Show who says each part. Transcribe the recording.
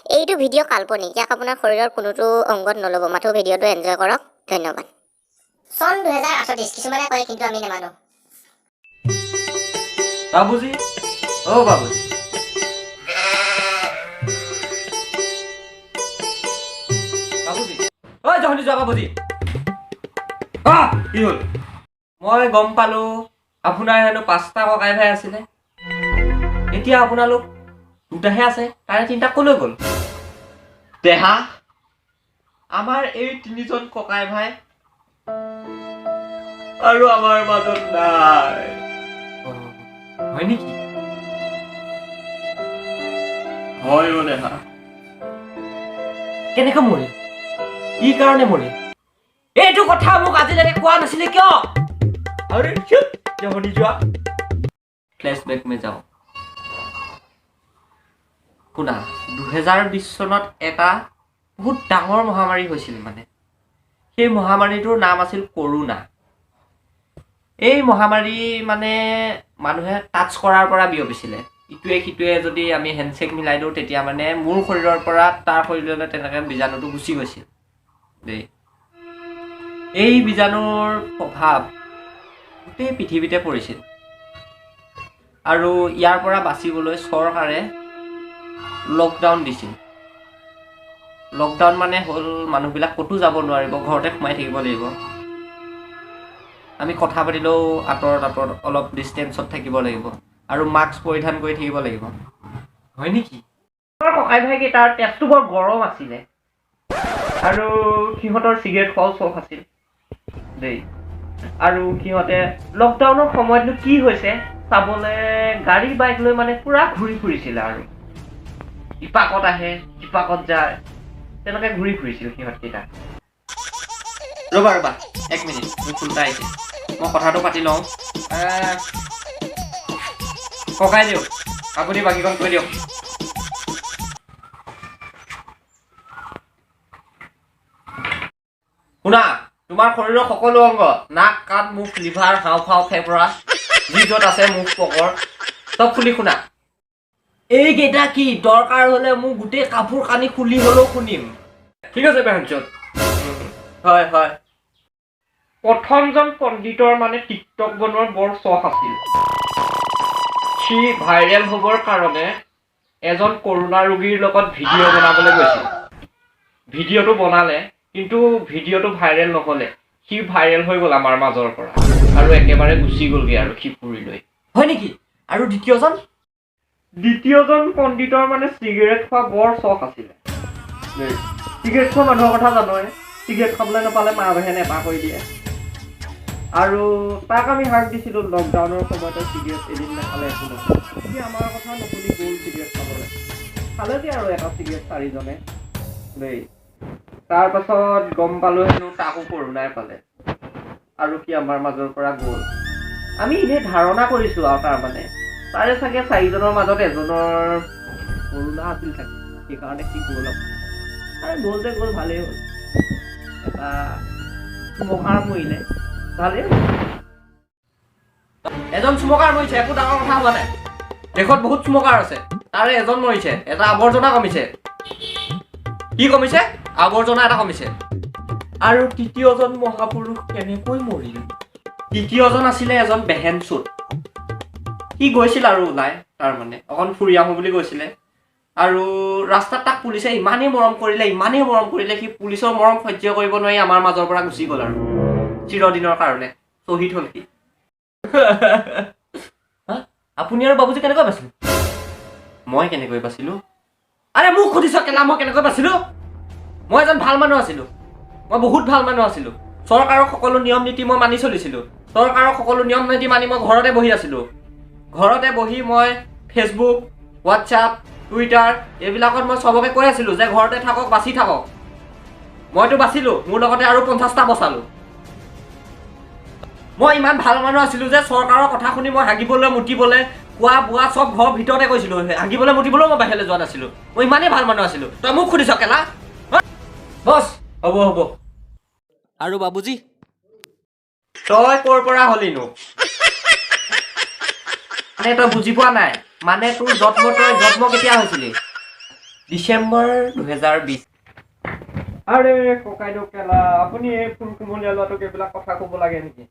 Speaker 1: এইটো ভিডিঅ' কাল্পনিক, ইয়াক আপোনাৰ শৰীৰৰ কোনোটো অংগত নল'ব, মাথো ভিডিঅ'টো এনজয় কৰক। ধন্যবাদ। চন 2038, কিছুমানে কয় কিন্তু আমি নেমানো।
Speaker 2: বাবুজি, অ বাবুজি, বাবুজি, ঐ জহনি যোৱা বাবুজি। কি হ'ল? মই গম পালো আপোনাৰ হেনো 5টা ককাই ভাই আছিলে, এতিয়া আপোনালোক 2টাহে আছে, তাৰে 3টা কলৈ গ'ল? দেহা, আমাৰ এই 3জন ককাই ভাই আৰু আমাৰ মাজত নাই। হয় নেকি? হয় অ দেহা। কেনেকৈ মৰিল? কি কাৰণে মৰিল? এইটো কথা মোক আজিলৈকে কোৱা নাছিলে কিয়? আৰে চুপ, জহনি যোৱা। ফ্লেশবেক মে যাও। শুনা, 2020 চনত এটা বহুত ডাঙৰ মহামাৰী হৈছিল। সেই মহামাৰীটোৰ নাম আছিল কৰোনা। এই মহামাৰী মানুহে টাচ কৰাৰ পৰা বিয়পিছিলে। ইটোৱে সিটোৱে যদি আমি হেণ্ডশেক মিলাই দিওঁ, তেতিয়া মোৰ শৰীৰৰ পৰা তাৰ শৰীৰলৈ তেনেকৈ বীজাণুটো গুচি গৈছিল দেই। এই বীজাণুৰ প্ৰভাৱ গোটেই পৃথিৱীতে পৰিছিল, আৰু ইয়াৰ পৰা বাচিবলৈ চৰকাৰে লকডাউন দিছিল। লকডাউন হ'ল মানুহবিলাক ক'তো যাব নোৱাৰিব, ঘৰতে সোমাই থাকিব লাগিব। আমি কথা পাতিলেও আঁতৰত অলপ ডিষ্টেঞ্চত থাকিব লাগিব, আৰু মাস্ক পৰিধান কৰি থাকিব লাগিব। হয় নেকি? ককাই ভাইকেইটাৰ তেজটো বৰ গৰম আছিলে, আৰু সিহঁতৰ চিগাৰেট খোৱাও চখ আছিল দেই। আৰু সিহঁতে লকডাউনৰ সময়তনো কি হৈছে চাবলৈ গাড়ী বাইক লৈ পুৰা ঘূৰি ফুৰিছিলে, আৰু ইপাকত আহে ইপাকত যায়, তেনেকৈ ঘূৰি ফুৰিছিল সিহঁতকেইটা। ৰ'বা 1 মিনিট, মোক ফোন এটা আহিছে, মই কথাটো পাতি লওঁ। ককাই দিয়ক, আপুনি বাকীখন কৈ দিয়ক। শুনা, তোমাৰ শৰীৰৰ সকলো অংগ, নাক, কাণ, মুখ, লিভাৰ, হাওঁফাওঁ, ফেফৰা, যি য'ত আছে মুখ, পকৰ, চব খুলি শুনা। এইকেইটা কি দৰকাৰ হলে মোক গোটেই কাপোৰ কানি খুলি হলেও শুনিম। ঠিক আছে বেহেনচোদ। হয় হয়। প্ৰথমজন পণ্ডিতৰ টিকটক বনোৱাৰ বৰ চখ আছিল। সি ভাইৰেল হ'বৰ কাৰণে এজন কৰোনা ৰোগীৰ লগত ভিডিঅ' বনাবলৈ গৈছিল। ভিডিঅ'টো বনালে, কিন্তু ভিডিঅ'টো ভাইৰেল নহ'লে। সি ভাইৰেল হৈ গ'ল আমাৰ মাজৰ পৰা, আৰু একেবাৰে গুচি গ'লগৈ আৰু সি পুৰি লৈ। হয় নেকি? আৰু দ্বিতীয়জন পণ্ডিতৰ চিগাৰেট খোৱা বৰ চখ আছিলে। চিগাৰেট খোৱা মানুহৰ কথা জানোৱে, চিগাৰেট খাবলৈ নাপালে মা বাহেনে এপাহ কৰি দিয়ে। আৰু তাক আমি হাক দিছিলোঁ লকডাউনৰ সময়তে চিগাৰেট এদিন নাখালে একো নহয়। সি আমাৰ কথা নুশুনি গ'ল চিগাৰেট খাবলৈ। খালেগৈ আৰু এটা চিগাৰেট 4জনে দেই। তাৰ পাছত গম পালো হেনো তাকো কৰোণাই পালে, আৰু সি আমাৰ মাজৰ পৰা গ'ল। আমি এনেই ধাৰণা কৰিছো আৰু তাৰে চাগে 4জনৰ মাজত এজনৰ কৰোণা আছিল চাগে, সেইকাৰণে সি গ'ল। গ'ল যে গ'ল, ভালেই হ'ল। এটা স্মকাৰ মৰিলে, ভালেই হ'ল। এজন স্মকাৰ মৰিছে, একো ডাঙৰ কথা হোৱা নাই। দেশত বহুত স্মকাৰ আছে, তাৰে এজন মৰিছে, এটা আৱৰ্জনা কমিছে। কি কমিছে? আৱৰ্জনা এটা কমিছে। আৰু তৃতীয়জন মহাপুৰুষ কেনেকৈ মৰিল? তৃতীয়জন আছিলে এজন বেহেনচোদ। সি গৈছিল আৰু ওলাই, অকণ ফুৰি আহোঁ বুলি গৈছিলে, আৰু ৰাস্তাত তাক পুলিচে ইমানেই মৰম কৰিলে, সি পুলিচৰ মৰম সহ্য কৰিব নোৱাৰি আমাৰ মাজৰ পৰা গুচি গ'ল, আৰু চিৰদিনৰ কাৰণে শ্বহীদ হ'ল সি। আপুনি আৰু বাবুজি কেনেকৈ বাচিল? মই কেনেকৈ বাচিলো? আৰে মোক সুধিছ কেলা, মই কেনেকৈ বাচিলো? মই এজন ভাল মানুহ আছিলো, মই বহুত ভাল মানুহ আছিলো। চৰকাৰৰ সকলো নিয়ম নীতি মই মানি চলিছিলো। চৰকাৰৰ সকলো নিয়ম নীতি মানি মই ঘৰতে বহি আছিলো। ঘৰতে বহি মই ফেচবুক, হোৱাটছআপ, টুইটাৰ এইবিলাকত মই চবকে কৈ আছিলো যে ঘৰতে থাকক, বাচি থাকক। মইতো বাচিলো, মোৰ লগতে আৰু 50টা বচালো। মই ইমান ভাল মানুহ আছিলো যে চৰকাৰৰ কথা শুনি মই হাগিবলৈ মুতিবলৈ খোৱা বোৱা চব ঘৰৰ ভিতৰতে কৰিছিলো। হাগিবলৈ মুতিবলৈও মই বাহিৰলৈ যোৱা নাছিলো। মই ইমানেই ভাল মানুহ আছিলো। তই মোক সুধিছ কেলা? বছ হ'ব। আৰু বাবুজি, তই ক'ৰ পৰা হলিনো? তই বুজি পোৱা নাই, তোৰ তই জন্ম কেতিয়া হৈছিলি?
Speaker 3: ডিচেম্বৰ 2020।
Speaker 2: আৰে ককাইদেউ কেলা আপুনি এই ফুল কুমলীয়া ল'ৰাটোক এইবিলাক কথা ক'ব লাগে নেকি?